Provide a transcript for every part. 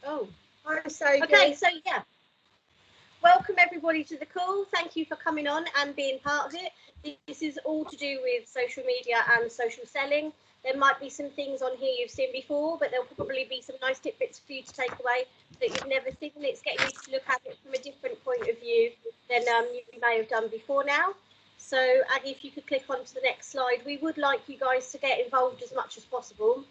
Oh, Hi, Sadie. okay. So yeah, welcome everybody to the call. Thank you for coming on and being part of it. This is all to do with social media and social selling. There might be some things on here you've seen before, but there'll probably be some nice tidbits for you to take away that you've never seen. It's getting you to look at it from a different point of view than you may have done before now. So Aggie, if you could click on to the next slide, we would like you guys to get involved as much as possible.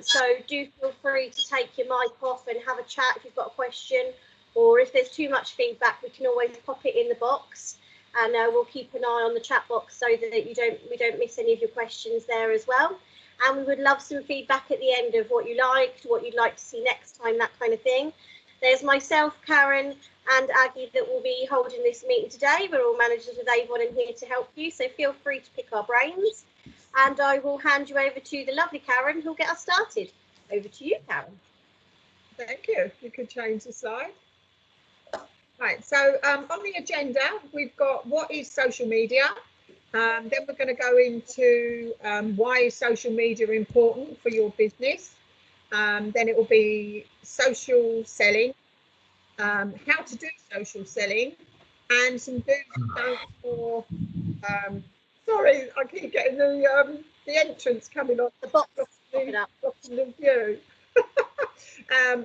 So do feel free to take your mic off and have a chat if you've got a question, or if there's too much feedback, we can always pop it in the box, and we'll keep an eye on the chat box so that we don't miss any of your questions there as well. And we would love some feedback at the end of what you liked, what you'd like to see next time, that kind of thing. There's myself, Karen, and Aggie that will be holding this meeting today. We're all managers with Avon and here to help you, so feel free to pick our brains. And I will hand you over to the lovely Karen, who'll get us started. Over to you, Karen. Thank you. You could change the slide. Right, so on the agenda, we've got what is social media. Then we're going to go into why is social media important for your business. Then it will be social selling, how to do social selling, and some do's and don'ts for. Sorry, I keep getting the entrance coming on. The box blocking the view.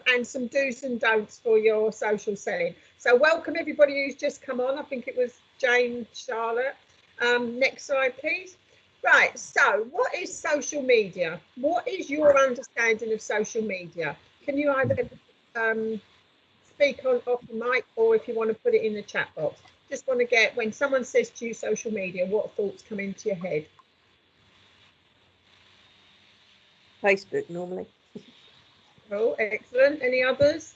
And some do's and don'ts for your social selling. So welcome everybody who's just come on. I think it was Jane, Charlotte. Next slide, please. Right, so what is social media? What is your understanding of social media? Can you either speak on off the mic, or if you want to put it in the chat box? Just want to get, when someone says to you social media, what thoughts come into your head? Facebook normally. Oh, excellent. Any others?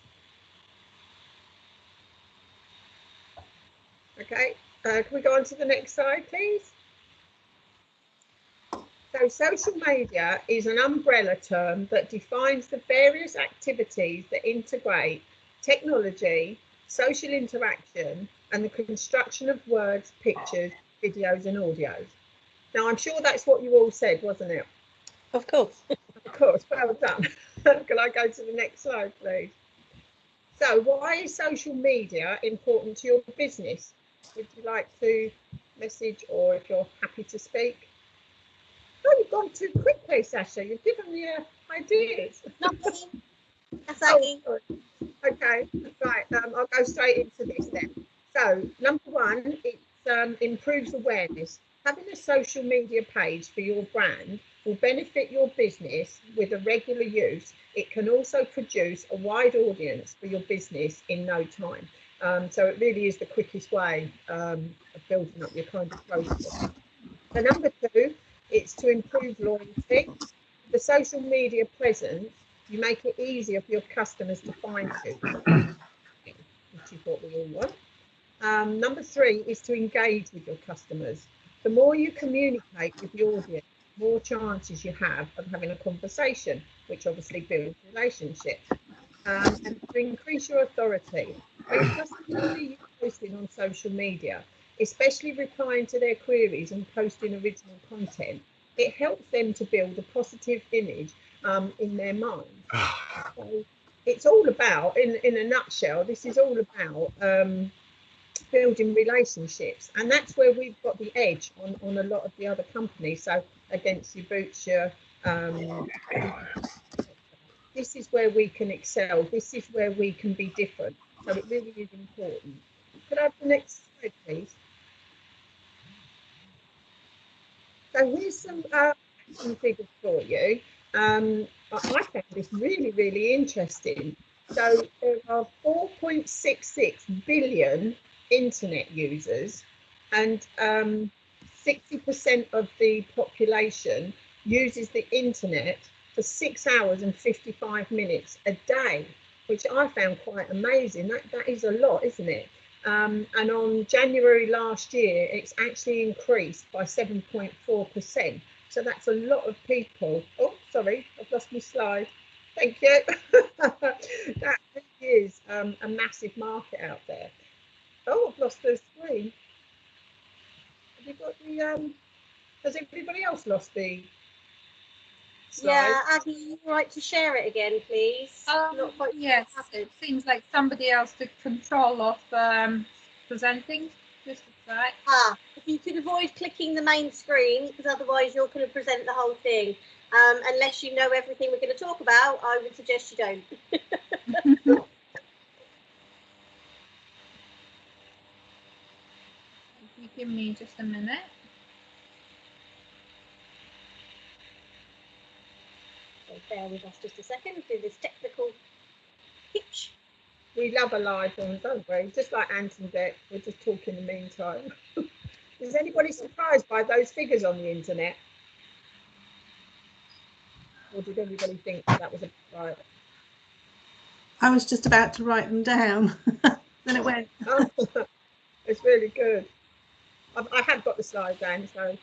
Okay, can we go on to the next slide, please? So social media is an umbrella term that defines the various activities that integrate technology, social interaction, and the construction of words, pictures, videos, and audios. Now, I'm sure that's what you all said, wasn't it? Of course. Of course, well done. Can I go to the next slide, please? So why is social media important to your business? Would you like to message, or if you're happy to speak? Oh, you've gone too quickly, Sasha. You've given me ideas. That's Aggie. Oh, okay, right. I'll go straight into this then. So, number one, it improves awareness. Having a social media page for your brand will benefit your business with a regular use. It can also produce a wide audience for your business in no time. So it really is the quickest way of building up your kind of process. So number two, it's to improve loyalty. The social media presence, you make it easier for your customers to find you, which is what we all want. Number three is to engage with your customers. The more you communicate with the audience, the more chances you have of having a conversation, which obviously builds relationships. And to increase your authority. When customers see you posting on social media, especially replying to their queries and posting original content, it helps them to build a positive image in their mind. So it's all about, in a nutshell, this is all about building relationships, and that's where we've got the edge on a lot of the other companies. So against your Boots, this is where we can excel. This is where we can be different. So it really is important. Could I have the next slide, please? So here's some figures for you. I found this really, really interesting. So there are 4.66 billion internet users, and 60% of the population uses the internet for 6 hours and 55 minutes a day, which I found quite amazing. That is a lot, isn't it? And on January last year, it's actually increased by 7.4%. So that's a lot of people. Oh, sorry, I've lost my slide. Thank you. That is a massive market out there. Oh, I've lost the screen. Have you got the, has everybody else lost the slide. Yeah, Aggie, you right to share it again, please? Not quite Yes, it seems like somebody else took control of presenting. Just a sec. If you could avoid clicking the main screen, because otherwise you're going to present the whole thing. Unless you know everything we're going to talk about, I would suggest you don't. If you give me just a minute. So bear with us just a second, do this technical hitch. We love a live one, don't we? Just like Antoinette, we're just talking in the meantime. Is anybody surprised by those figures on the internet? Or did everybody think that was right? I was just about to write them down. Then it went. Oh, it's really good. I have got the slide down, so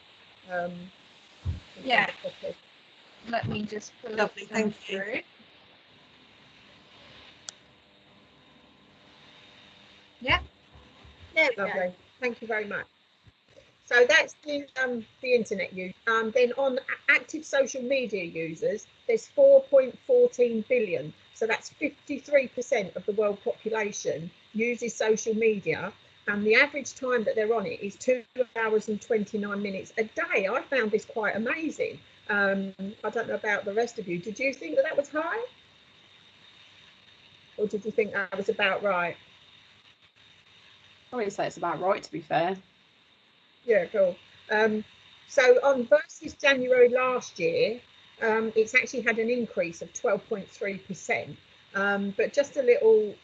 Yeah. Let me just pull Lovely, it thank you. through. Yeah. There we go. Lovely. Thank you very much. So that's the internet use. Then on active social media users, there's 4.14 billion. So that's 53% of the world population uses social media. And the average time that they're on it is 2 hours and 29 minutes a day. I found this quite amazing. I don't know about the rest of you. Did you think that that was high? Or did you think that was about right? I would say it's about right, to be fair. Yeah, cool. So on versus January last year, it's actually had an increase of 12.3%. But just a little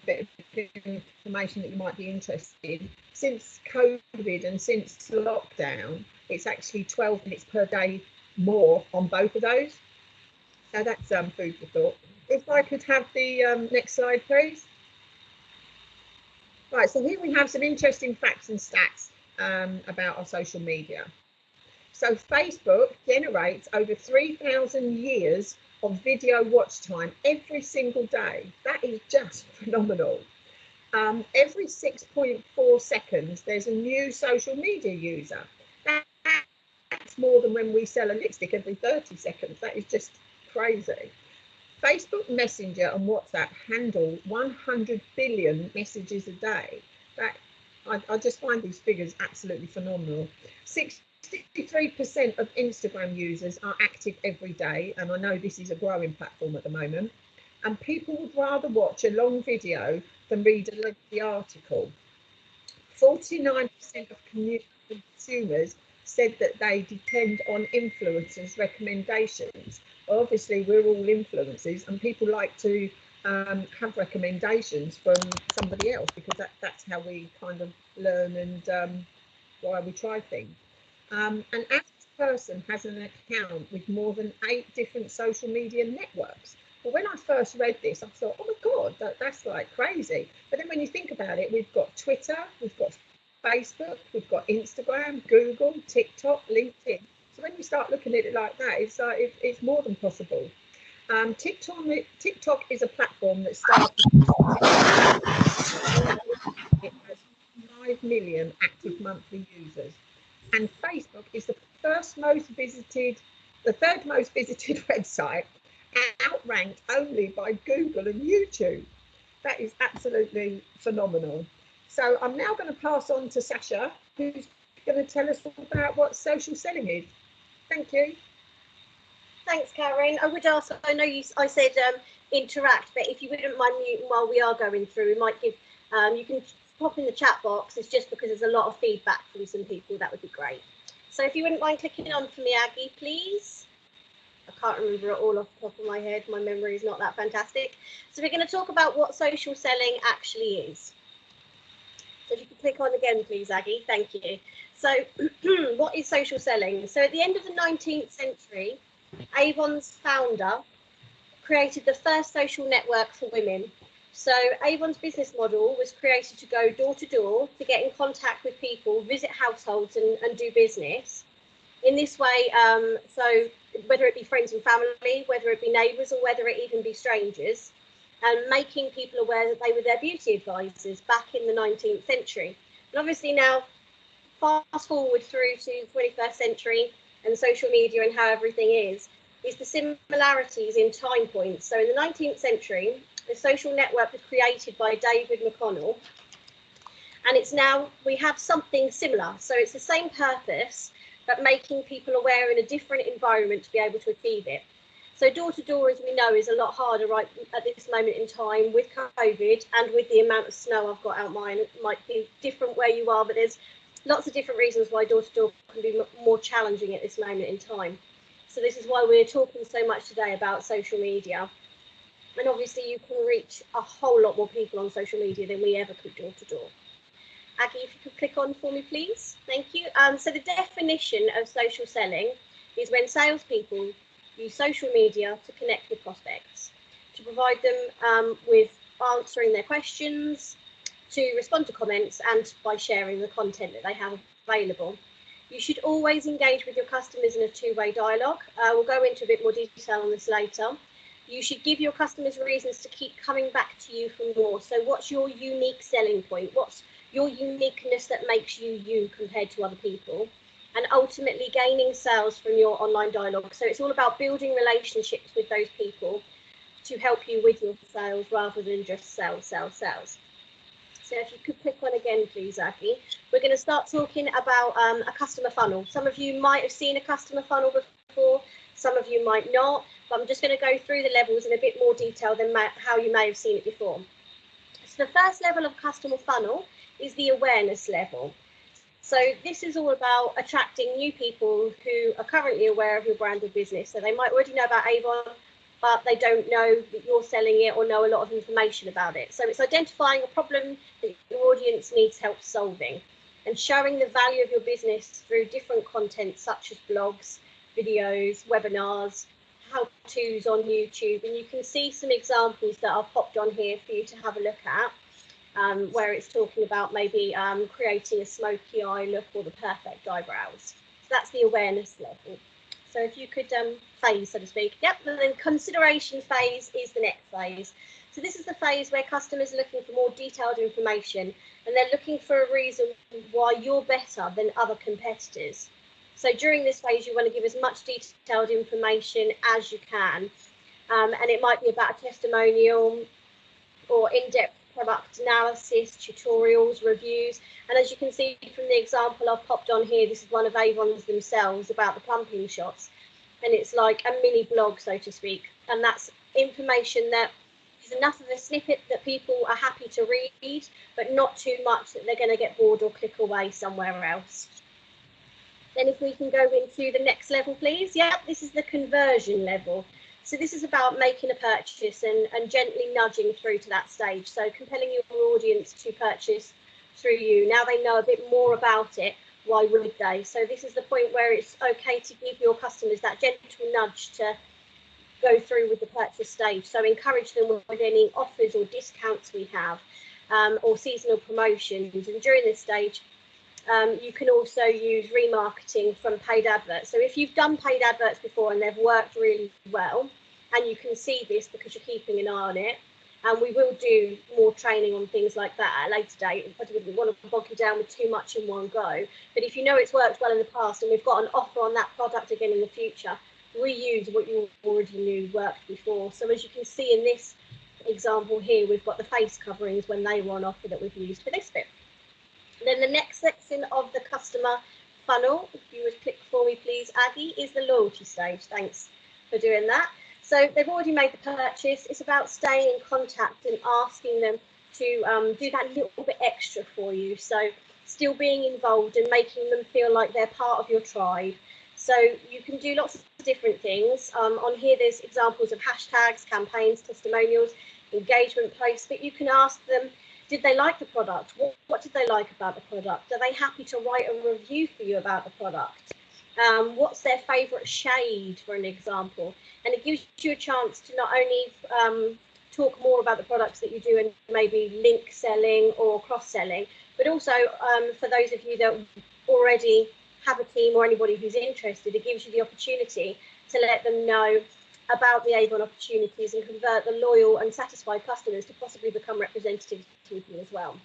bit of information that you might be interested in. Since COVID and since lockdown, it's actually 12 minutes per day more on both of those. So that's food for thought. If I could have the next slide, please. Right, so here we have some interesting facts and stats about our social media. So Facebook generates over 3,000 years of video watch time every single day. That is just phenomenal. Every 6.4 seconds, there's a new social media user. That's more than when we sell a lipstick every 30 seconds. That is just crazy. Facebook Messenger and WhatsApp handle 100 billion messages a day. I just find these figures absolutely phenomenal. 63% of Instagram users are active every day, and I know this is a growing platform at the moment. And people would rather watch a long video than read a lengthy article. 49% of consumers said that they depend on influencers' recommendations. Obviously, we're all influencers, and people like to have recommendations from somebody else, because that's how we kind of learn and why we try things. An average person has an account with more than 8 different social media networks. Well, when I first read this, I thought, oh my God, that's like crazy. But then when you think about it, we've got Twitter, we've got Facebook, we've got Instagram, Google, TikTok, LinkedIn. So when you start looking at it like that, it's more than possible. TikTok is a platform that started. It has 5 million active monthly users, and Facebook is the third most visited website, outranked only by Google and YouTube. That is absolutely phenomenal. So I'm now going to pass on to Sasha, who's going to tell us about what social selling is. Thank you. Thanks, Karen. I would ask, I know I said interact, but if you wouldn't mind muting while we are going through, we might give, you can pop in the chat box. It's just because there's a lot of feedback from some people. That would be great. So if you wouldn't mind clicking on for me, Aggie, please. I can't remember it all off the top of my head. My memory is not that fantastic. So we're going to talk about what social selling actually is. So if you could click on again, please, Aggie. Thank you. So what is social selling? So at the end of the 19th century, Avon's founder created the first social network for women. So Avon's business model was created to go door to door to get in contact with people, visit households and do business. In this way, so whether it be friends and family, whether it be neighbours, or whether it even be strangers, and making people aware that they were their beauty advisors back in the 19th century. And obviously now, fast forward through to the 21st century and social media and how everything is. is the similarities in time points. So in the 19th century, the social network was created by David McConnell, and it's now, we have something similar. So it's the same purpose, but making people aware in a different environment to be able to achieve it. So door-to-door, as we know, is a lot harder right at this moment in time with COVID and with the amount of snow I've got out mine. It might be different where you are, but there's lots of different reasons why door-to-door can be more challenging at this moment in time. So this is why we're talking so much today about social media. And obviously you can reach a whole lot more people on social media than we ever could door-to-door. Aggie, if you could click on for me, please. Thank you. So the definition of social selling is when salespeople use social media to connect with prospects, to provide them with answering their questions, to respond to comments, and by sharing the content that they have available. You should always engage with your customers in a two-way dialogue. We'll go into a bit more detail on this later. You should give your customers reasons to keep coming back to you for more. So what's your unique selling point? What's your uniqueness that makes you you compared to other people? And ultimately gaining sales from your online dialogue. So it's all about building relationships with those people to help you with your sales rather than just sales. So if you could click on again, please, Aggie. We're going to start talking about a customer funnel. Some of you might have seen a customer funnel before, some of you might not, but I'm just going to go through the levels in a bit more detail than how you may have seen it before. So the first level of customer funnel is the awareness level. So this is all about attracting new people who are currently aware of your brand or business. So they might already know about Avon, but they don't know that you're selling it or know a lot of information about it. So it's identifying a problem that your audience needs help solving and showing the value of your business through different content such as blogs, videos, webinars, how-tos on YouTube. And you can see some examples that I've popped on here for you to have a look at. Where it's talking about maybe creating a smoky eye look or the perfect eyebrows. So that's the awareness level. So if you could phase, so to speak. Yep, and then consideration phase is the next phase. So this is the phase where customers are looking for more detailed information and they're looking for a reason why you're better than other competitors. So during this phase, you want to give as much detailed information as you can. And it might be about a testimonial or in-depth product analysis, tutorials, reviews. And as you can see from the example I've popped on here, this is one of Avon's themselves about the plumping shots. And it's like a mini blog, so to speak. And that's information that is enough of a snippet that people are happy to read, but not too much that they're going to get bored or click away somewhere else. Then if we can go into the next level, please. Yep, this is the conversion level. So this is about making a purchase and gently nudging through to that stage. So compelling your audience to purchase through you. Now they know a bit more about it, why would they? So this is the point where it's okay to give your customers that gentle nudge to go through with the purchase stage. So encourage them with any offers or discounts we have or seasonal promotions. And during this stage, you can also use remarketing from paid adverts. So if you've done paid adverts before and they've worked really well, and you can see this because you're keeping an eye on it, and we will do more training on things like that at a later date. I wouldn't want to bog you down with too much in one go. But if you know it's worked well in the past and we've got an offer on that product again in the future, reuse what you already knew worked before. So as you can see in this example here, we've got the face coverings when they were on offer that we've used for this bit. Then the next section of the customer funnel, if you would click for me, please, Aggie, is the loyalty stage. Thanks for doing that. So they've already made the purchase. It's about staying in contact and asking them to do that little bit extra for you. So still being involved and making them feel like they're part of your tribe. So you can do lots of different things. On here, there's examples of hashtags, campaigns, testimonials, engagement posts, but you can ask them, did they like the product? What did they like about the product? Are they happy to write a review for you about the product? What's their favourite shade, for an example? And it gives you a chance to not only talk more about the products that you do and maybe link selling or cross-selling, but also for those of you that already have a team or anybody who's interested, it gives you the opportunity to let them know about the Avon opportunities and convert the loyal and satisfied customers to possibly become representatives with you as well.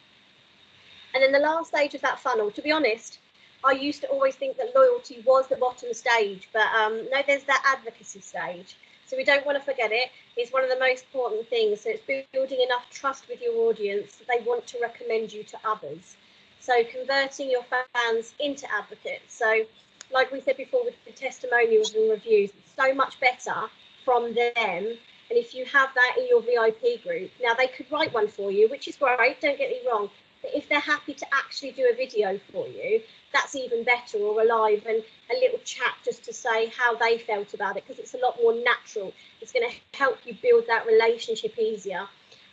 And then the last stage of that funnel, to be honest, I used to always think that loyalty was the bottom stage, but no, there's that advocacy stage. So we don't want to forget it. It's one of the most important things. So it's building enough trust with your audience that they want to recommend you to others. So converting your fans into advocates. So like we said before with the testimonials and reviews, it's so much better from them. And if you have that in your VIP group, now they could write one for you, which is great, don't get me wrong. But if they're happy to actually do a video for you, that's even better, or a live and a little chat just to say how they felt about it, because it's a lot more natural. It's going to help you build that relationship easier,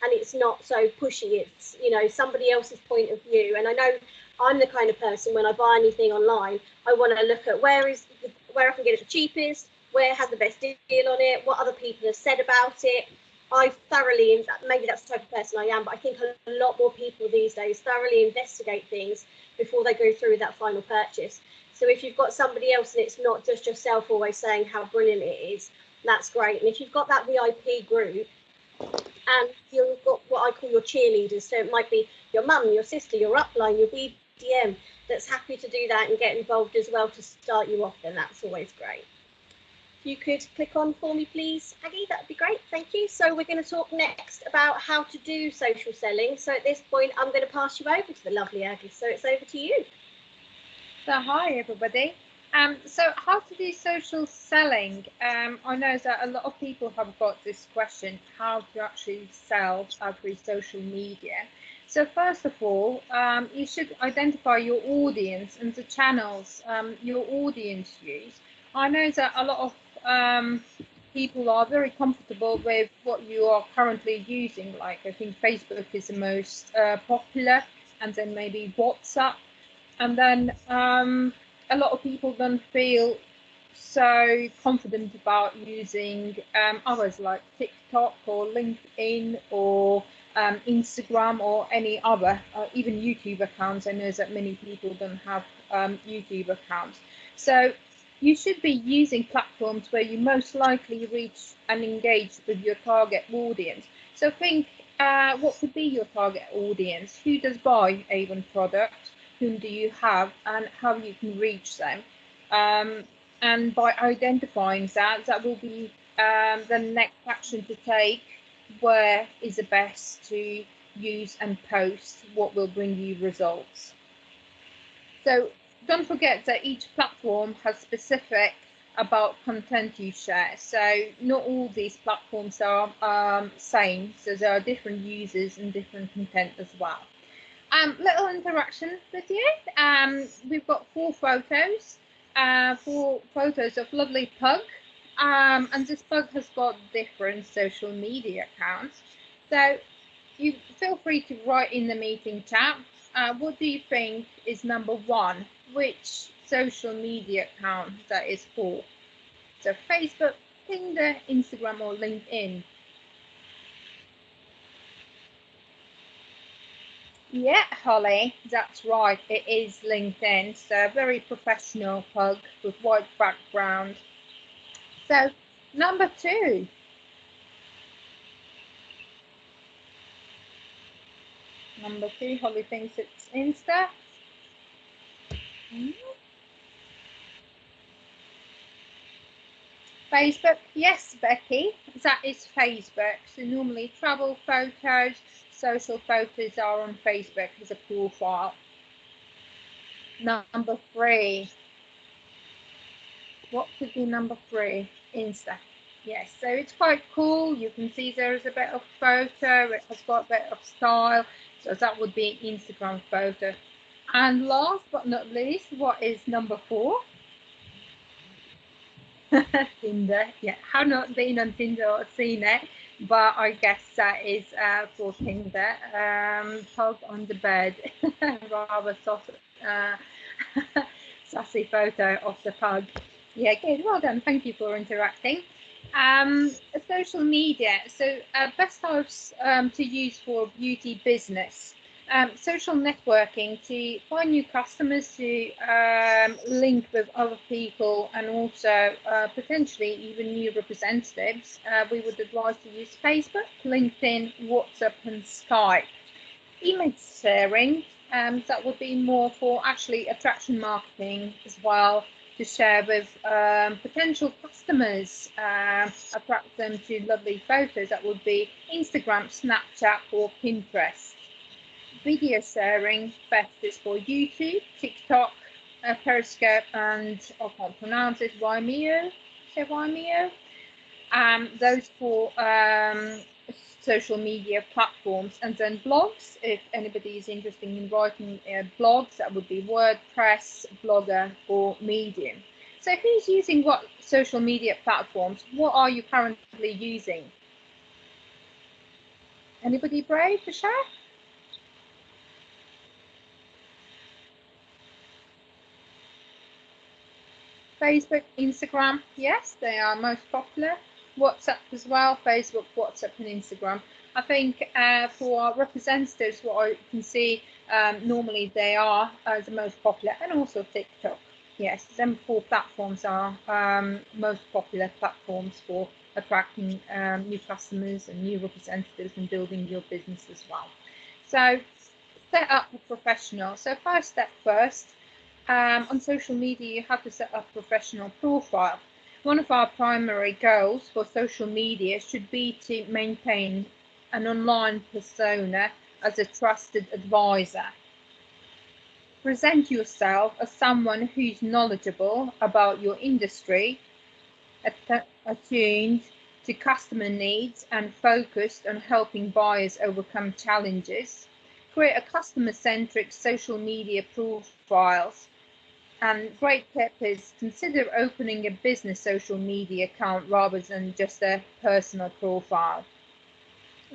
and it's not so pushy. It's, you know, somebody else's point of view. And I know I'm the kind of person, when I buy anything online, I want to look at where I can get it the cheapest, where it has the best deal on it, what other people have said about it. I thoroughly, maybe that's the type of person I am, but I think a lot more people these days thoroughly investigate things before they go through that final purchase. So if you've got somebody else and it's not just yourself always saying how brilliant it is, that's great. And if you've got that VIP group and you've got what I call your cheerleaders, so it might be your mum, your sister, your upline, your BDM, that's happy to do that and get involved as well to start you off, then that's always great. If you could click on for me, please, Aggie, that'd be great. Thank you. So we're going to talk next about how to do social selling. So at this point, I'm going to pass you over to the lovely Aggie. So it's over to you. So hi everybody. So how to do social selling? I know that a lot of people have got this question, how to actually sell through social media. So first of all, you should identify your audience and the channels your audience use. I know that a lot of people are very comfortable with what you are currently using. Like, I think Facebook is the most popular, and then maybe WhatsApp. And then a lot of people don't feel so confident about using others like TikTok or LinkedIn or Instagram or any other, even YouTube accounts. I know that many people don't have YouTube accounts. So you should be using platforms where you most likely reach and engage with your target audience. So think, what could be your target audience? Who does buy Avon products? Whom do you have, and how you can reach them? And by identifying that, that will be the next action to take. Where is the best to use and post? What will bring you results? So don't forget that each platform has specific about content you share. So not all these platforms are same. So there are different users and different content as well. Little interaction with you. We've got 4 photos of lovely Pug. And this Pug has got different social media accounts. So you feel free to write in the meeting chat. What do you think is number 1? Which social media account that is for? So Facebook, Tinder, Instagram, or LinkedIn? Yeah, Holly, that's right. It is LinkedIn. So very professional Pug with white background. So number 2. Number 2, Holly thinks it's Insta. Facebook, yes, Becky, that is Facebook. So normally travel photos, social photos are on Facebook as a profile. Number 3. What could be number 3? Insta. Yes, so it's quite cool. You can see there is a bit of photo. It has got a bit of style. So that would be Instagram photo. And last but not least, what is number 4? Tinder. Yeah, have not been on Tinder or seen it, but I guess that is for Tinder. Pug on the bed. Rather soft, sassy photo of the pug. Yeah, good. Well done. Thank you for interacting. Social media. So best types to use for beauty business. Social networking to find new customers, to link with other people, and also potentially even new representatives. We would advise to use Facebook, LinkedIn, WhatsApp, and Skype. Image sharing. That would be more for actually attraction marketing as well, to share with potential customers, attract them to lovely photos. That would be Instagram, Snapchat, or Pinterest. Video sharing, best is for YouTube, TikTok, Periscope, and I can't pronounce it, Vimeo. Say Vimeo. Those for social media platforms, and then blogs. If anybody is interested in writing blogs, that would be WordPress, Blogger, or Medium. So who's using what social media platforms? What are you currently using? Anybody brave to share? Facebook, Instagram, yes, they are most popular. WhatsApp as well, Facebook, WhatsApp, and Instagram. I think for our representatives, what I can see, normally they are the most popular, and also TikTok. Yes, them 4 platforms are most popular platforms for attracting new customers and new representatives and building your business as well. So set up a professional. So first step first, on social media, you have to set up a professional profile. One of our primary goals for social media should be to maintain an online persona as a trusted advisor. Present yourself as someone who's knowledgeable about your industry, attuned to customer needs, and focused on helping buyers overcome challenges. Create a customer-centric social media profiles. And great tip is consider opening a business social media account rather than just a personal profile.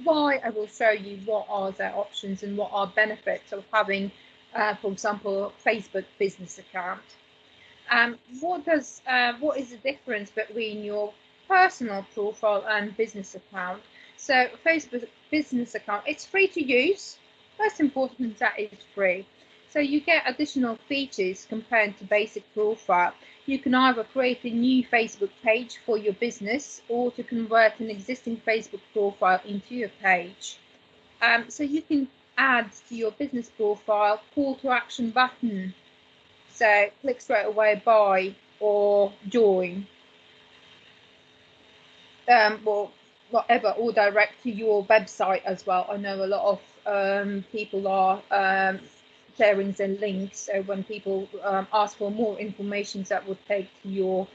Why? I will show you what are the options and what are benefits of having, for example, Facebook business account. What is the difference between your personal profile and business account? So Facebook business account, it's free to use. Most important, that is free. So you get additional features compared to basic profile. You can either create a new Facebook page for your business or to convert an existing Facebook profile into a page. So you can add to your business profile call to action button. So click straight away, buy or join, or whatever, or direct to your website as well. I know a lot of people are sharing the links, so when people ask for more information, that would take to your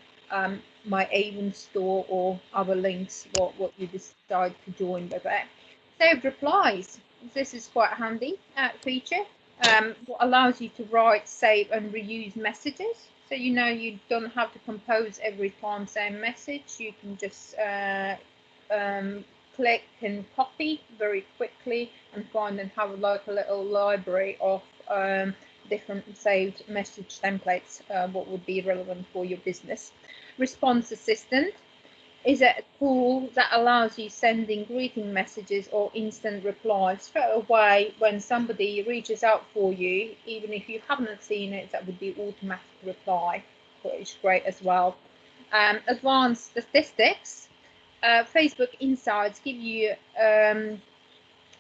My Avon store or other links, what you decide to join with it. Saved replies. This is quite a handy feature. What allows you to write, save, and reuse messages. So you don't have to compose every time same message. You can just click and copy very quickly and find and have like a little library of different saved message templates, what would be relevant for your business. Response assistant is a tool that allows you sending greeting messages or instant replies straight away when somebody reaches out for you. Even if you haven't seen it, that would be automatic reply, which is great as well. Advanced statistics. Facebook Insights give you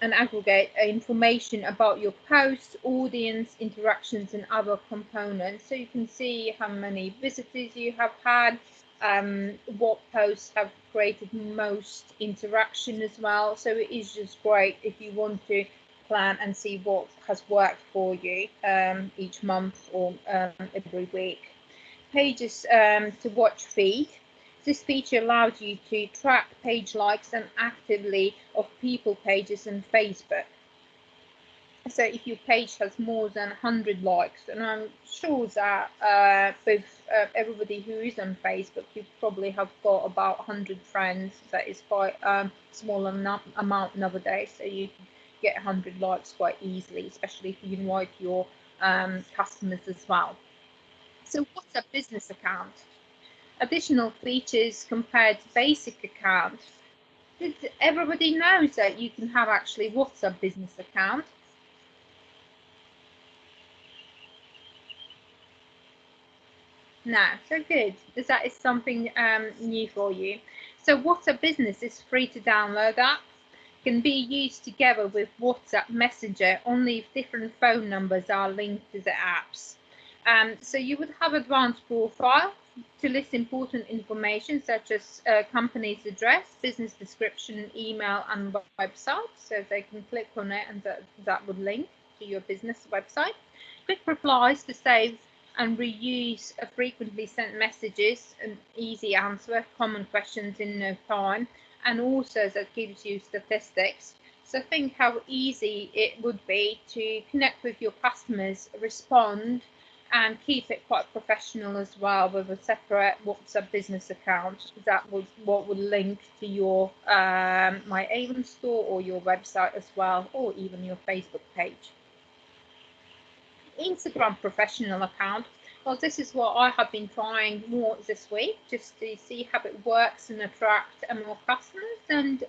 and aggregate information about your posts, audience, interactions, and other components. So you can see how many visitors you have had, what posts have created most interaction as well. So it is just great if you want to plan and see what has worked for you each month or every week. Pages to watch feed. This feature allows you to track page likes and actively of people pages on Facebook. So if your page has more than 100 likes, and I'm sure that with everybody who is on Facebook, you probably have got about 100 friends. That is quite small amount nowadays. So you can get 100 likes quite easily, especially if you invite your customers as well. So what's a business account? Additional features compared to basic account. Did everybody knows that you can have actually WhatsApp business account? No, so good, because that is something new for you. So WhatsApp Business is free to download that. can be used together with WhatsApp Messenger only if different phone numbers are linked to the apps. So you would have advanced profile to list important information such as company's address, business description, email, and website. So they can click on it and that would link to your business website. Quick replies to save and reuse frequently sent messages, and easy answer common questions in no time, and also that gives you statistics. So think how easy it would be to connect with your customers, respond, and keep it quite professional as well with a separate WhatsApp business account that would link to your My Avon store or your website as well, or even your Facebook page. Instagram professional account. Well, this is what I have been trying more this week, just to see how it works and attract more customers. And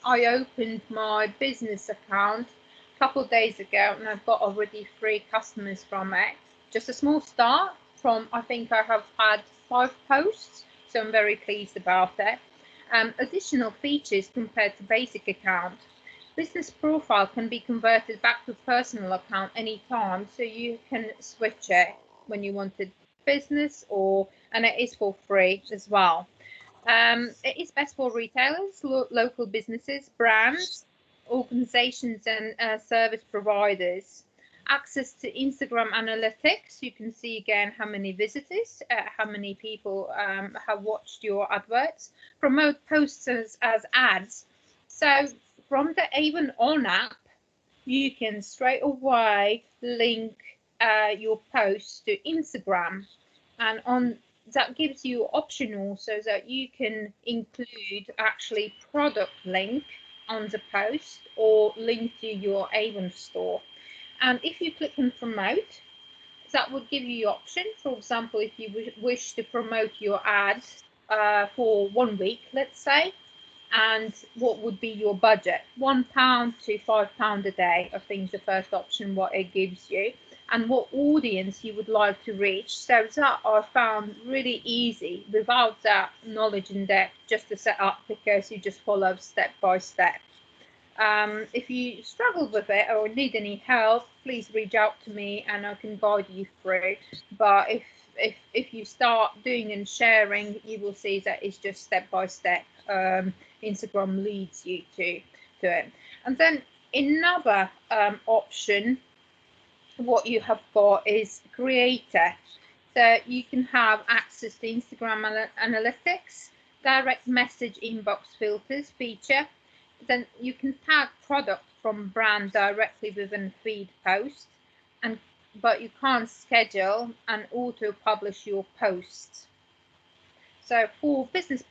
I opened my business account a couple of days ago, and I've got already 3 customers from it. Just a small start from, I think I have had 5 posts, so I'm very pleased about it. Additional features compared to basic account. Business profile can be converted back to personal account anytime, so you can switch it when you wanted business, and it is for free as well. It is best for retailers, local businesses, brands, organizations, and service providers. Access to Instagram analytics. You can see again how many visitors, how many people have watched your adverts. Promote posts as ads. So from the Avon On app, you can straight away link your posts to Instagram, and on that gives you optional so that you can include actually product link on the post or link to your Avon store. And if you click on promote, that would give you option. For example, if you wish to promote your ads for 1 week, let's say, and what would be your budget? £1 to £5 a day, I think is the first option what it gives you, and what audience you would like to reach. So that I found really easy without that knowledge in depth, just to set up, because you just follow step by step. If you struggle with it or need any help, please reach out to me and I can guide you through. But if you start doing and sharing, you will see that it's just step by step. Instagram leads you to it. And then another option, what you have got is creator. So you can have access to Instagram analytics, direct message inbox filters feature. Then you can tag product from brand directly within feed post, but you can't schedule and auto publish your posts. So for business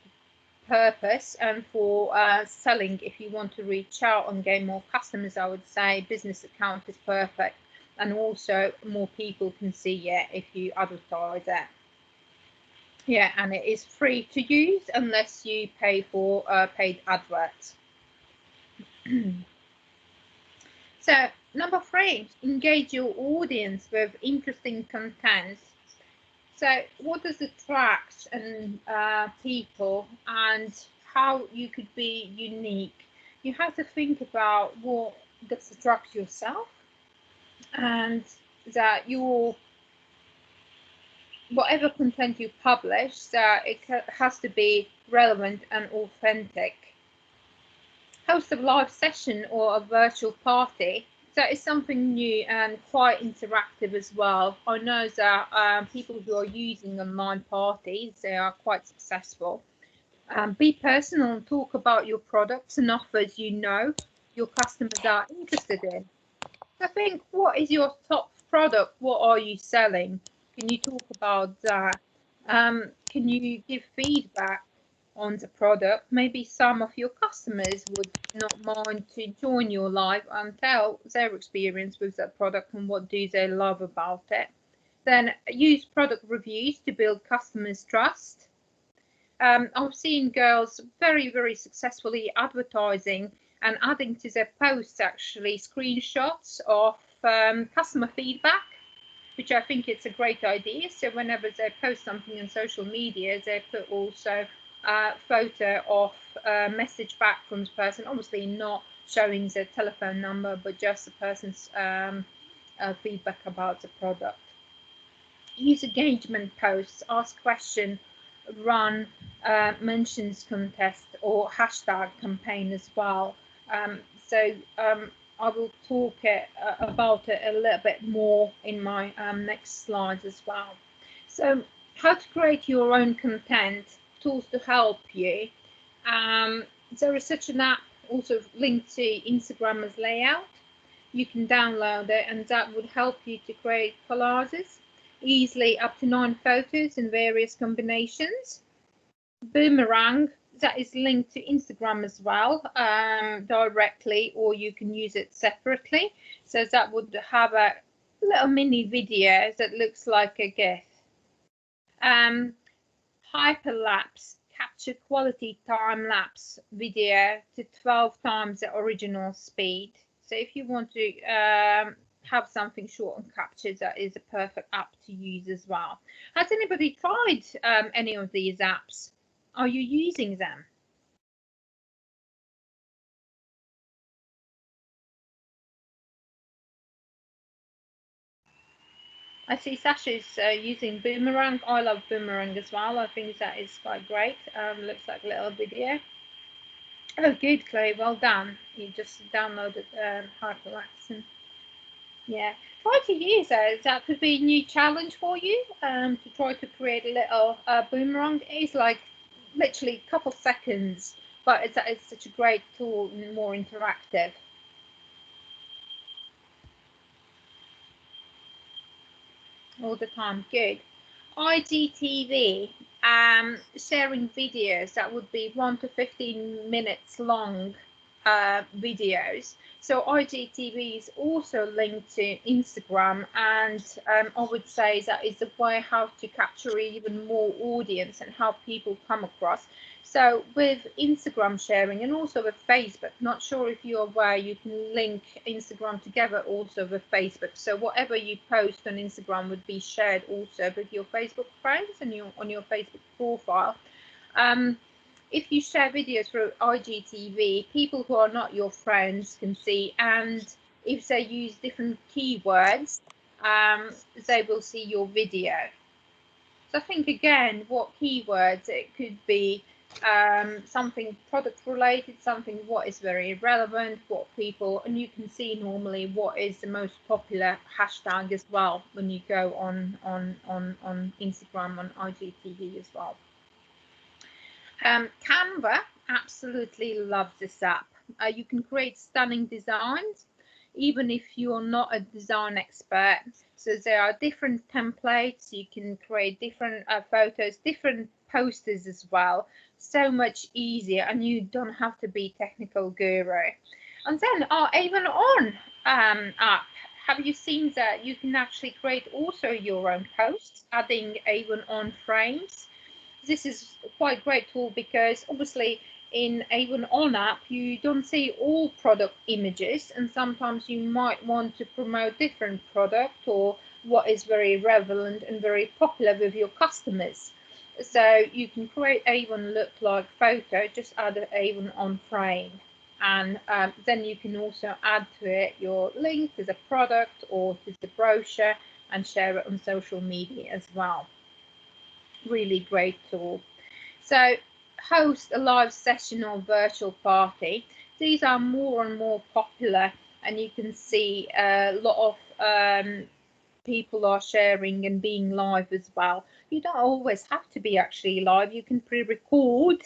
purpose and for selling, if you want to reach out and gain more customers, I would say business account is perfect, and also more people can see it if you advertise it. Yeah, and it is free to use unless you pay for paid adverts. So number 3, engage your audience with interesting content. So what does attract people, and how you could be unique? You have to think about what does attract yourself, and that your whatever content you publish, that it has to be relevant and authentic. Host a live session or a virtual party. That is something new and quite interactive as well. I know that people who are using online parties, they are quite successful. Be personal and talk about your products and offers your customers are interested in. I think, what is your top product? What are you selling? Can you talk about that? Can you give feedback on the product? Maybe some of your customers would not mind to join your live and tell their experience with that product and what do they love about it. Then use product reviews to build customers' trust. I've seen girls very, very successfully advertising and adding to their posts actually screenshots of customer feedback, which I think it's a great idea. So whenever they post something on social media, they put also photo of a message back from the person, obviously not showing the telephone number, but just the person's feedback about the product. Use engagement posts, ask questions, run mentions contest or hashtag campaign as well. I will talk about it a little bit more in my next slides as well. So how to create your own content, tools to help you. There is such an app also linked to Instagram as Layout. You can download it and that would help you to create collages, easily up to 9 photos in various combinations. Boomerang, that is linked to Instagram as well, directly, or you can use it separately. So that would have a little mini video that looks like a GIF. Hyperlapse, capture quality time-lapse video to 12 times the original speed. So if you want to have something short and captured, that is a perfect app to use as well. Has anybody tried any of these apps? Are you using them? I see Sasha's using Boomerang. I love Boomerang as well. I think that is quite great. Looks like a little video. Oh, good, Chloe. Well done. You just downloaded Hyperlapse. Yeah, try to use it. That could be a new challenge for you, to try to create a little boomerang. It is like literally a couple seconds, but it's such a great tool and more interactive. All the time, good. IGTV, sharing videos that would be 1 to 15 minutes long videos. So IGTV is also linked to Instagram, and I would say that is a way how to capture even more audience and how people come across. So with Instagram sharing and also with Facebook, not sure if you're aware, you can link Instagram together also with Facebook. So whatever you post on Instagram would be shared also with your Facebook friends and on your Facebook profile. If you share videos through IGTV, people who are not your friends can see, and if they use different keywords, they will see your video. So I think again, what keywords, it could be something product related, something what is very relevant, what people, and you can see normally what is the most popular hashtag as well when you go on Instagram, on IGTV as well. Canva, absolutely love this app. You can create stunning designs even if you're not a design expert. So there are different templates, you can create different photos, different posters as well. So much easier, and you don't have to be technical guru. And then our Avon On app, have you seen that you can actually create also your own posts, adding Avon On frames? This is quite a great tool because obviously in Avon On app you don't see all product images, and sometimes you might want to promote different product or what is very relevant and very popular with your customers. So you can create Avon look like photo, just add an Avon On frame, and then you can also add to it your link to the product or to the brochure and share it on social media as well. Really great tool. So host a live session or virtual party. These are more and more popular, and you can see a lot of people are sharing and being live as well. You don't always have to be actually live. You can pre-record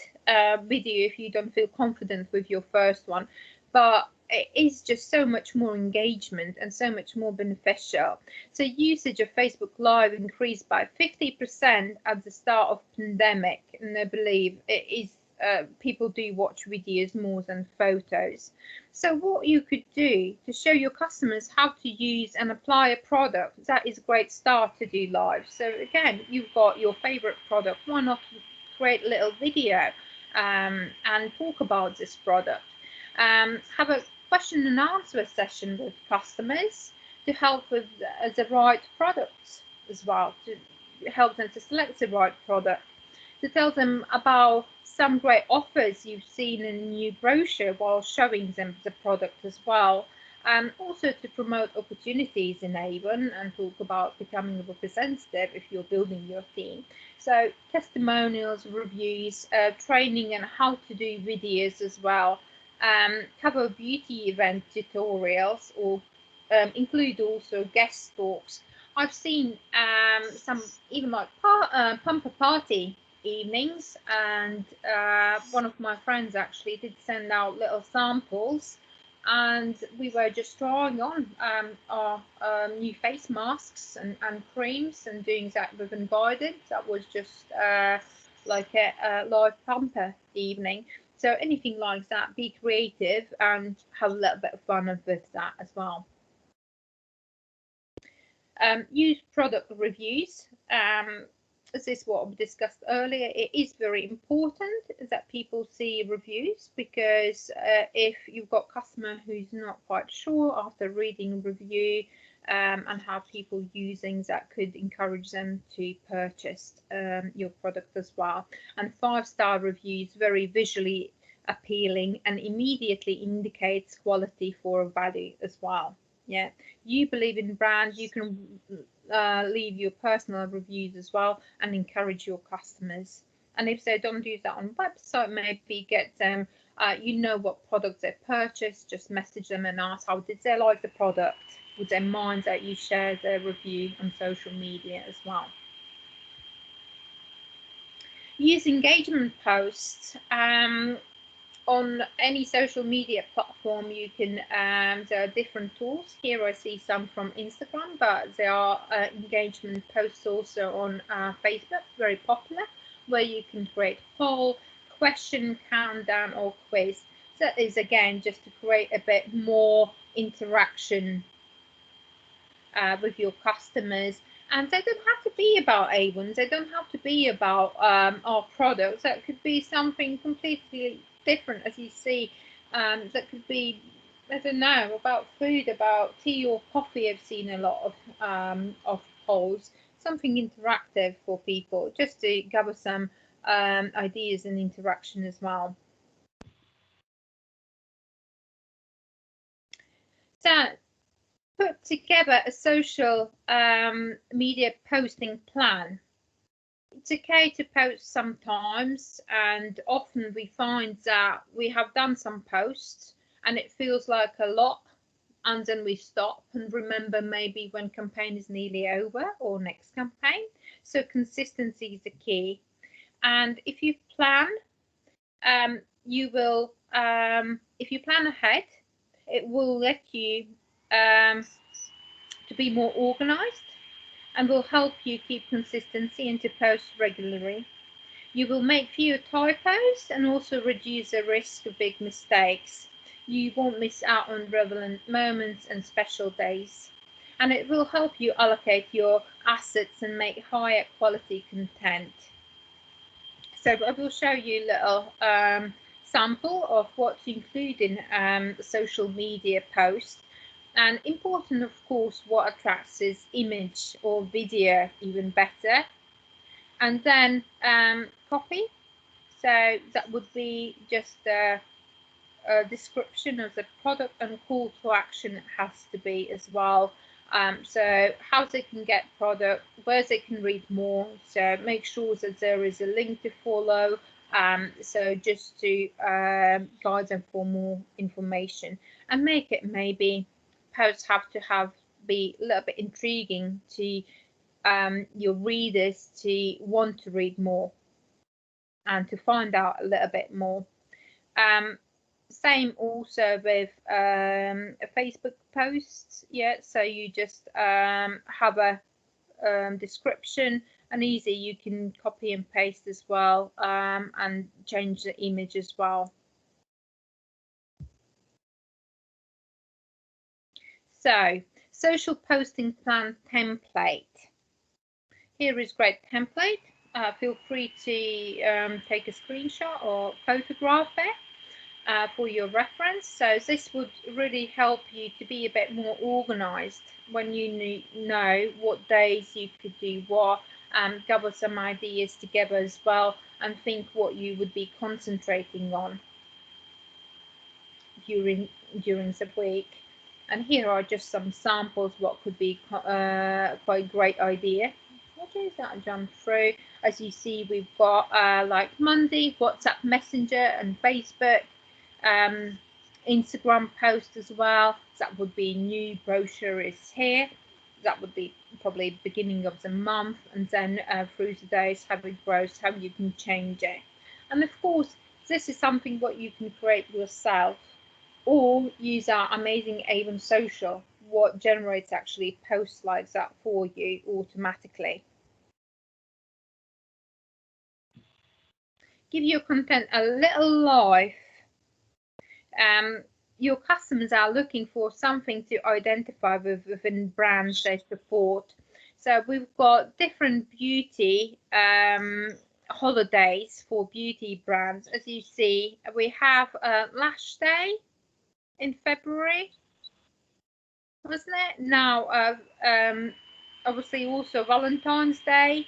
video if you don't feel confident with your first one, but it is just so much more engagement and so much more beneficial. So usage of Facebook Live increased by 50% at the start of pandemic, and I believe it is people do watch videos more than photos. So what you could do to show your customers how to use and apply a product, that is a great start to do live. So again, you've got your favorite product, why not create a little video and talk about this product? Have a question and answer session with customers to help with the right products as well, to help them to select the right product. to tell them about some great offers you've seen in the new brochure while showing them the product as well. Also to promote opportunities in Avon and talk about becoming a representative if you're building your team. So testimonials, reviews, training and how to do videos as well. Cover beauty event tutorials, or include also guest talks. I've seen some even like pumper party evenings, and one of my friends actually did send out little samples, and we were just trying on our new face masks and creams and doing that ribbon guided. That was just like a live pumper evening. So anything like that, be creative and have a little bit of fun with that as well. Use product reviews. This is what we discussed earlier. It is very important that people see reviews, because if you've got a customer who's not quite sure after reading a review and how people using that, could encourage them to purchase your product as well. And 5-star reviews, very visually appealing and immediately indicates quality for value as well. Yeah, you believe in brand, you can leave your personal reviews as well and encourage your customers. And if they don't do that on website, maybe get them, you know what products they purchased, just message them and ask how did they like the product. Would they mind that you share their review on social media as well. Use engagement posts. On any social media platform, you can there are different tools. Here I see some from Instagram, but there are engagement posts also on Facebook, very popular, where you can create poll, question, countdown or quiz. So that is again just to create a bit more interaction with your customers. And they don't have to be about Avon, they don't have to be about our products. That could be something completely different, as you see. That could be, I don't know, about food, about tea or coffee. I've seen a lot of polls, something interactive for people, just to gather some ideas and interaction as well. So put together a social media posting plan. It's okay to post sometimes, and often we find that we have done some posts and it feels like a lot, and then we stop and remember maybe when campaign is nearly over or next campaign. So consistency is the key. And if you plan, you will if you plan ahead, it will let you to be more organized and will help you keep consistency and to post regularly. You will make fewer typos and also reduce the risk of big mistakes. You won't miss out on relevant moments and special days. And it will help you allocate your assets and make higher quality content. So I will show you a little sample of what to include in social media posts. And important, of course, what attracts is image or video, even better. And then copy. So that would be just a description of the product, and call to action has to be as well. So how they can get product, where they can read more. So make sure that there is a link to follow. So just to guide them for more information, and make it maybe posts have to be a little bit intriguing to your readers to want to read more and to find out a little bit more. Same also with Facebook posts. Yeah, so you just have a description, and easy you can copy and paste as well, and change the image as well. So, social posting plan template. Here is great template. Feel free to take a screenshot or photograph it for your reference. So this would really help you to be a bit more organized when you know what days you could do what, gather some ideas together as well, and think what you would be concentrating on during the week. And here are just some samples what could be quite a great idea. What is that? Jump through. As you see, we've got like Monday, WhatsApp Messenger and Facebook, Instagram post as well. That would be new brochures here. That would be probably beginning of the month, and then through the days how it grows, how you can change it. And of course, this is something what you can create yourself, or use our amazing Avon Social, what generates actually posts like that for you automatically. Give your content a little life. Your customers are looking for something to identify with within brands they support. So we've got different beauty holidays for beauty brands. As you see, we have Lash Day in February, wasn't it? Now, obviously also Valentine's Day.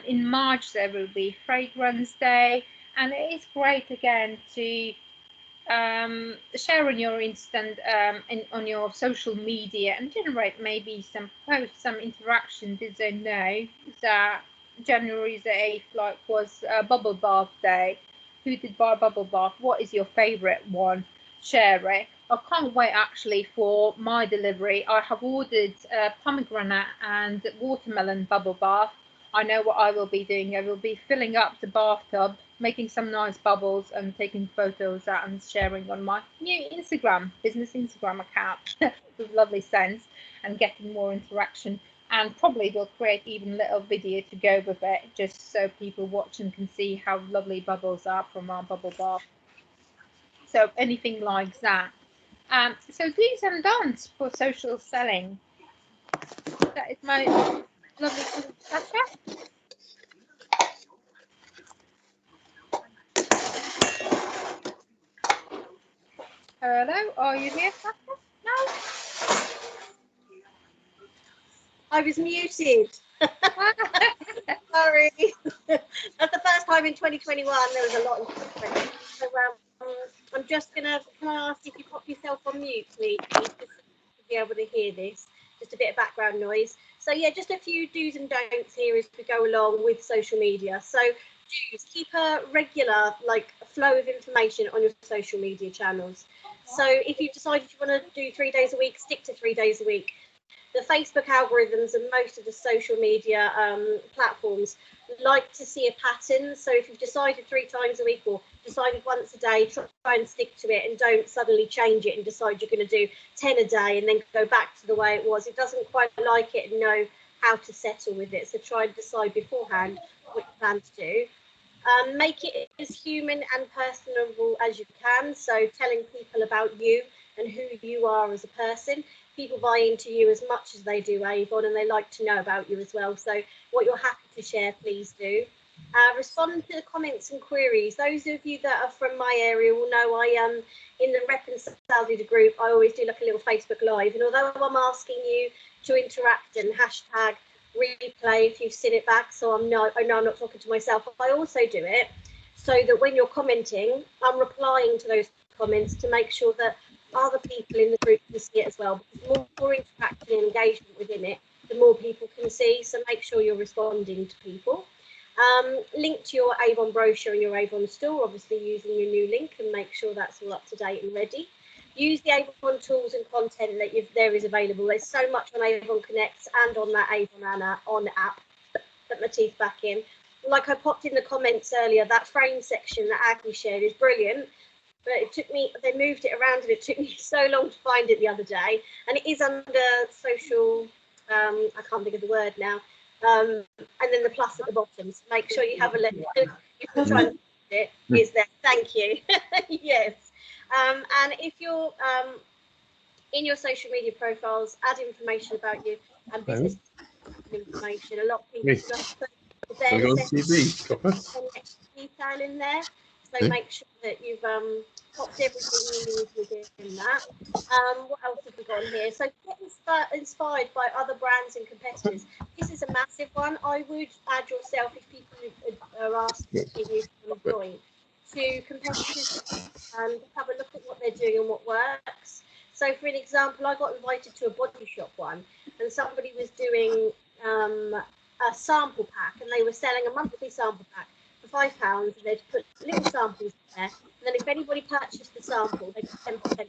In March there will be Fragrance Day, and it is great again to share on your instant on your social media and generate maybe some posts, some interaction. Did they know that January the 8th like was bubble bath day? Who did buy bubble bath? What is your favorite one? Share it. I can't wait actually for my delivery. I have ordered pomegranate and watermelon bubble bath. I know what I will be doing. I will be filling up the bathtub, making some nice bubbles and taking photos out and sharing on my new Instagram, business Instagram account with lovely scents and getting more interaction. And probably we'll create even a little video to go with it, just so people watching can see how lovely bubbles are from our bubble bath. So anything like that. So do's and don'ts for social selling. That is my lovely Sasha. Hello, are you here, Sasha? No? I was muted. Sorry. That's the first time in 2021 there was a lot of so I'm just gonna, can I ask if you pop yourself on mute, please, just to be able to hear this. Just a bit of background noise. So yeah, just a few do's and don'ts here as we go along with social media. So do's, keep a regular flow of information on your social media channels. So if you've decided you want to do 3 days a week, stick to 3 days a week. The Facebook algorithms and most of the social media platforms like to see a pattern. So if you've decided 3 times a week or decided once a day, try and stick to it and don't suddenly change it and decide you're going to do 10 a day and then go back to the way it was. It doesn't quite like it and know how to settle with it. So try and decide beforehand what you plan to do. Make it as human and personable as you can. So telling people about you and who you are as a person. People buy into you as much as they do Avon, and they like to know about you as well. So what you're happy to share, please do. Respond to the comments and queries. Those of you that are from my area will know I in the Rep and Salvia group, I always do like a little Facebook Live. And although I'm asking you to interact and hashtag replay if you've seen it back, so I know I'm not talking to myself, I also do it so that when you're commenting, I'm replying to those comments to make sure that other people in the group can see it as well. Because more interaction and engagement within it, the more people can see. So make sure you're responding to people. Link to your Avon brochure and your Avon store, obviously using your new link, and make sure that's all up to date and ready. Use the Avon tools and content that there is available. There's so much on Avon Connect and on that Avon on app. Put my teeth back in. Like I popped in the comments earlier, that frame section that Aggie shared is brilliant. But it took me, they moved it around and it took me so long to find it the other day. And it is under social, I can't think of the word now. And then the plus at the bottom. So make sure you have a look. If you're trying to find it, is there. Thank you. Yes. And if you're in your social media profiles, add information about you and business information. A lot of people just put their detail in there. So make sure that you've popped everything you need within that. What else have we got on here? So get inspired by other brands and competitors. This is a massive one. I would add yourself, if people are asked to give you some join, to competitors and have a look at what they're doing and what works. So for an example, I got invited to a body shop one, and somebody was doing a sample pack, and they were selling a monthly sample pack for £5, and they'd put little samples there, and then if anybody purchased the sample, they got 10%.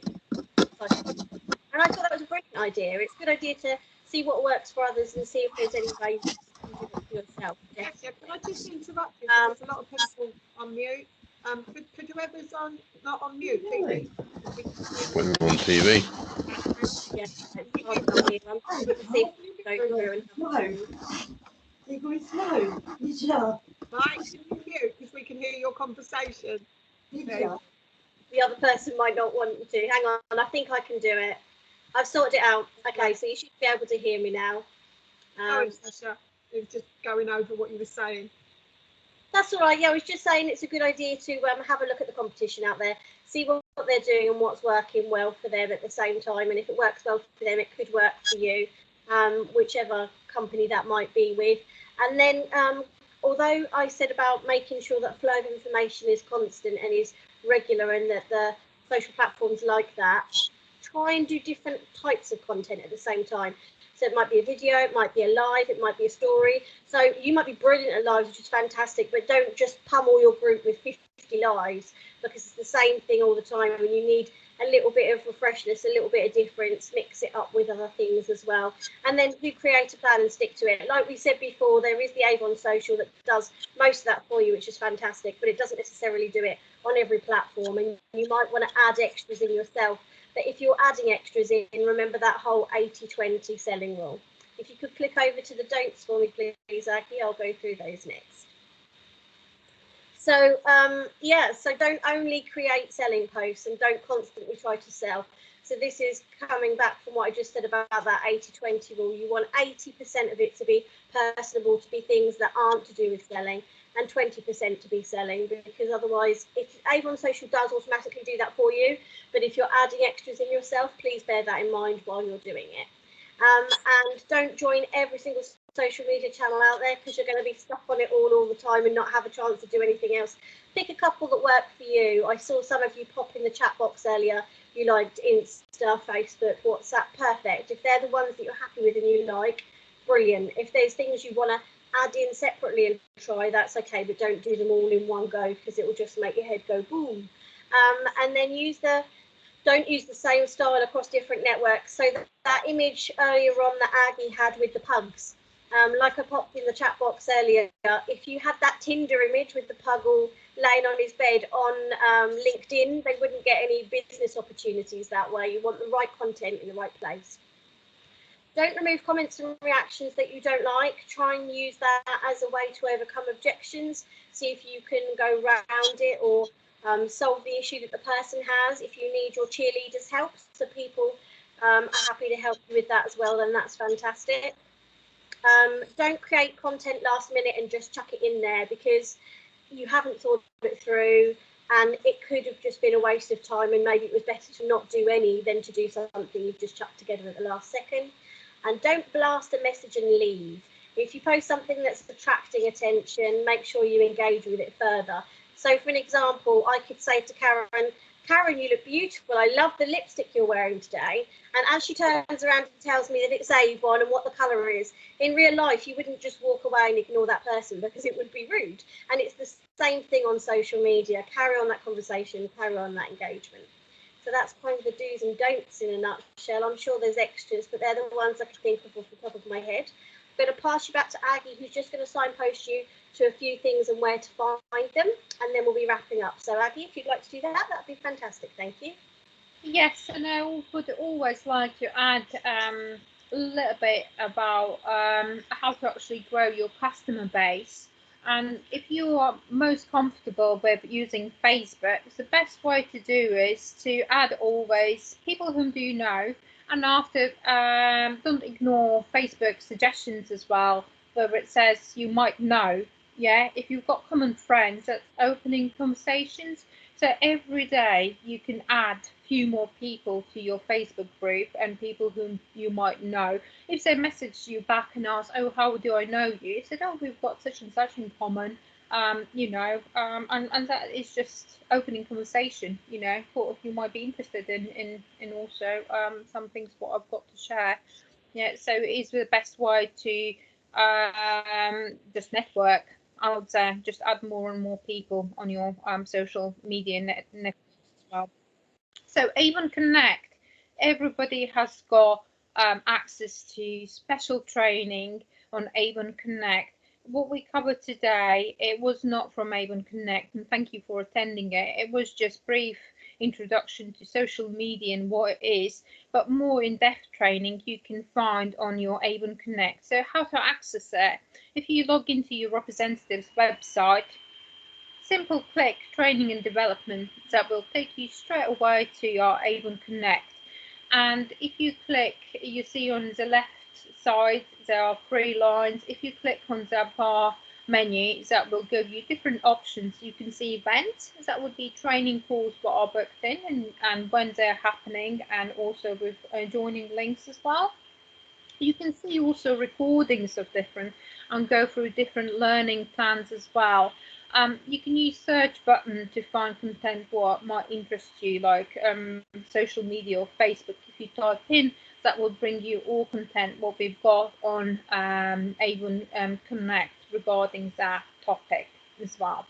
And I thought that was a brilliant idea. It's a good idea to see what works for others and see if there's any ways you can do it for yourself. Yeah, can I just interrupt you? There's a lot of people on mute. Could whoever's not on mute, please? When we're on TV. Yeah, it's hard to hear. I'm trying to see if you go through and They're going slow. Yeah. Mike, can you mute because we can hear your conversation? Yeah. the other person might not want to. Hang on, I think I can do it. I've sorted it out. Okay, so you should be able to hear me now. Sorry, Sasha, you were just going over what you were saying. That's all right. Yeah, I was just saying it's a good idea to have a look at the competition out there, see what they're doing and what's working well for them at the same time. And if it works well for them, it could work for you, whichever company that might be with. And then, although I said about making sure that flow of information is constant and is regular and that the social platforms like that, try and do different types of content at the same time. So it might be a video, it might be a live, it might be a story. So you might be brilliant at lives, which is fantastic, but don't just pummel your group with 50 lives because it's the same thing all the time and you need a little bit of refreshness, a little bit of difference, mix it up with other things as well. And then do create a plan and stick to it. Like we said before, there is the Avon Social that does most of that for you, which is fantastic, but it doesn't necessarily do it on every platform. And you might want to add extras in yourself. But if you're adding extras in, remember that whole 80-20 selling rule. If you could click over to the don'ts for me, please, Aggie, I'll go through those next. So, so don't only create selling posts and don't constantly try to sell. So this is coming back from what I just said about that 80-20 rule. You want 80% of it to be personable, to be things that aren't to do with selling, and 20% to be selling, because otherwise, if Avon Social does automatically do that for you, but if you're adding extras in yourself, please bear that in mind while you're doing it. And don't join every single social media channel out there because you're going to be stuck on it all the time and not have a chance to do anything else. Pick a couple that work for you. I saw some of you pop in the chat box earlier. You liked Insta, Facebook, WhatsApp, perfect. If they're the ones that you're happy with and you like, brilliant. If there's things you want to add in separately and try, that's okay, but don't do them all in one go because it will just make your head go boom. And then don't use the same style across different networks. So that image earlier on that Aggie had with the pugs, like I popped in the chat box earlier, if you had that Tinder image with the pug all laying on his bed on LinkedIn, they wouldn't get any business opportunities that way. You want the right content in the right place. Don't remove comments and reactions that you don't like. Try and use that as a way to overcome objections. See if you can go around it or solve the issue that the person has. If you need your cheerleaders' help, so people are happy to help you with that as well, then that's fantastic. Don't create content last minute and just chuck it in there because you haven't thought it through and it could have just been a waste of time, and maybe it was better to not do any than to do something you've just chucked together at the last second. And don't blast a message and leave. If you post something that's attracting attention, make sure you engage with it further. So for an example, I could say to Karen, you look beautiful. I love the lipstick you're wearing today. And as she turns around and tells me that it's Avon and what the colour is, in real life, you wouldn't just walk away and ignore that person because it would be rude. And it's the same thing on social media. Carry on that conversation, carry on that engagement. So that's kind of the do's and don'ts in a nutshell. I'm sure there's extras, but they're the ones I can think of off the top of my head. I'm going to pass you back to Aggie, who's just going to signpost you to a few things and where to find them, and then we'll be wrapping up. So Aggie, if you'd like to do that, that'd be fantastic. Thank you. Yes, and I would always like to add a little bit about how to actually grow your customer base. And if you are most comfortable with using Facebook, the best way to do is to add always people whom do you know, and after don't ignore Facebook suggestions as well, where it says you might know. Yeah, if you've got common friends, that's opening conversations. So every day you can add a few more people to your Facebook group and people whom you might know. If they message you back and ask, oh, how do I know you? You said, oh, we've got such and such in common. And that is just opening conversation, thought of you might be interested in also some things what I've got to share. Yeah, so it is the best way to just network. I would say just add more and more people on your social media networks as well. So Avon Connect, everybody has got access to special training on Avon Connect. What we covered today, it was not from Avon Connect, and thank you for attending it. It was just brief introduction to social media and what it is, but more in-depth training you can find on your Avon Connect. So how to access it? If you log into your representative's website, simple click training and development, that will take you straight away to your Avon Connect. And if you click, you see on the left side there are 3 lines. If you click on the bar menu, that will give you different options. You can see events, that would be training calls that are booked in and when they're happening, and also with joining links as well. You can see also recordings of different and go through different learning plans as well. You can use search button to find content what might interest you, like social media or Facebook. If you type in, that will bring you all content what we've got on Avon Connect regarding that topic as well.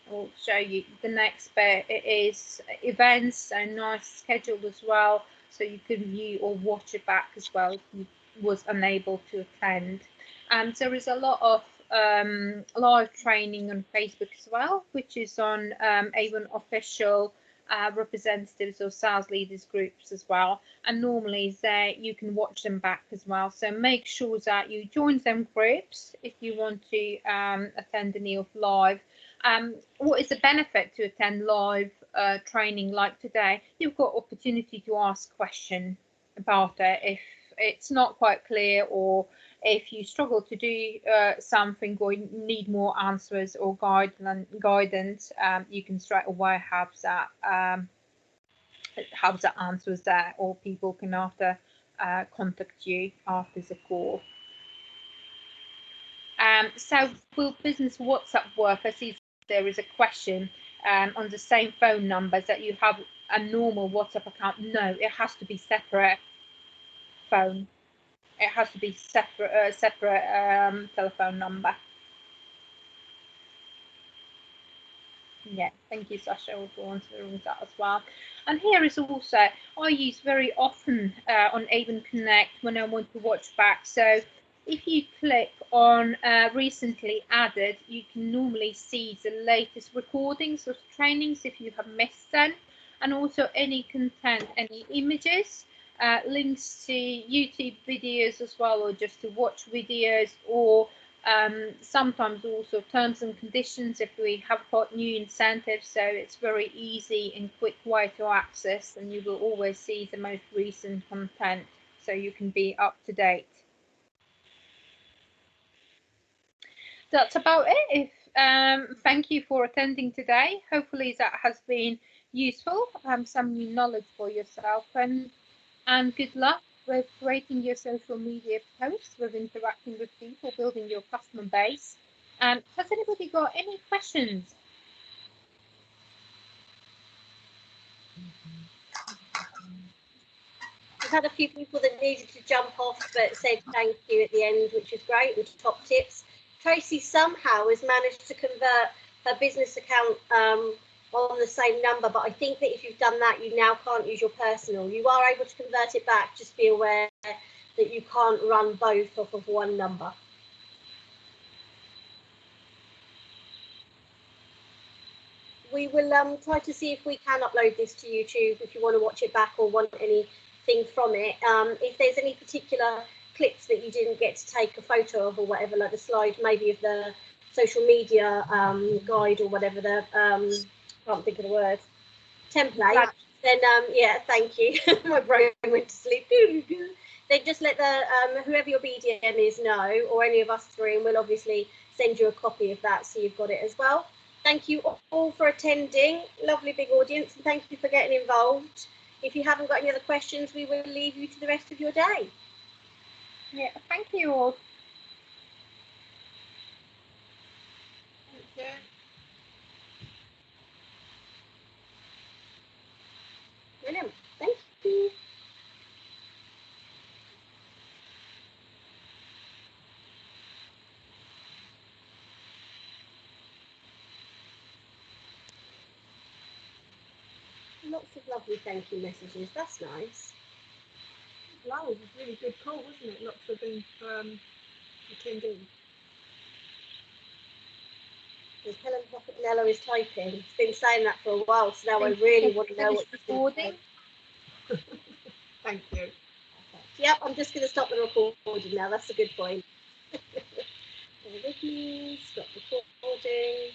I'll show you the next bit. It is events and nice schedule as well, so you can view or watch it back as well if you was unable to attend. There is a lot of live training on Facebook as well, which is on Avon official representatives or sales leaders groups as well, and normally there you can watch them back as well. So make sure that you join them groups if you want to attend any of live. What is the benefit to attend live training like today? You've got opportunity to ask questions about it if it's not quite clear, or if you struggle to do something or you need more answers or guidance, you can straight away have that answers there, or people can contact you after the call. So will business WhatsApp work? I see there is a question on the same phone numbers that you have a normal WhatsApp account. No, it has to be separate phone. It has to be separate telephone number. Yeah, thank you, Sasha, for answering that as well. And here is also, I use very often on Avon Connect when I want to watch back. So if you click on recently added, you can normally see the latest recordings of trainings if you have missed them, and also any content, any images, links to YouTube videos as well, or just to watch videos, or sometimes also terms and conditions if we have got new incentives. So it's very easy and quick way to access, and you will always see the most recent content, so you can be up to date. That's about it. Thank you for attending today. Hopefully that has been useful, some new knowledge for yourself, and good luck with creating your social media posts, with interacting with people, building your customer base. Has anybody got any questions? We've had a few people that needed to jump off but said thank you at the end, which is great, with top tips. Tracy somehow has managed to convert her business account on the same number, but I think that if you've done that, you now can't use your personal. You are able to convert it back, just be aware that you can't run both off of one number. We will try to see if we can upload this to YouTube if you want to watch it back or want anything from it. If there's any particular clips that you didn't get to take a photo of or whatever, like the slide maybe of the social media guide or whatever, the can't think of the word, template, then yeah, thank you. My brain went to sleep. Then just let the whoever your BDM is know, or any of us three, and we'll obviously send you a copy of that so you've got it as well. Thank you all for attending. Lovely big audience, and thank you for getting involved. If you haven't got any other questions, we will leave you to the rest of your day. Yeah, thank you all. Thank you. Brilliant. Thank you. Lots of lovely thank you messages. That's nice. Wow, it was a really good call, wasn't it? Lots of attendees. As Helen Poppinello is typing. It's been saying that for a while, so now I really want to know what she's recording. Thank you. Yep, I'm just going to stop the recording now. That's a good point. Bear with me. Stop recording.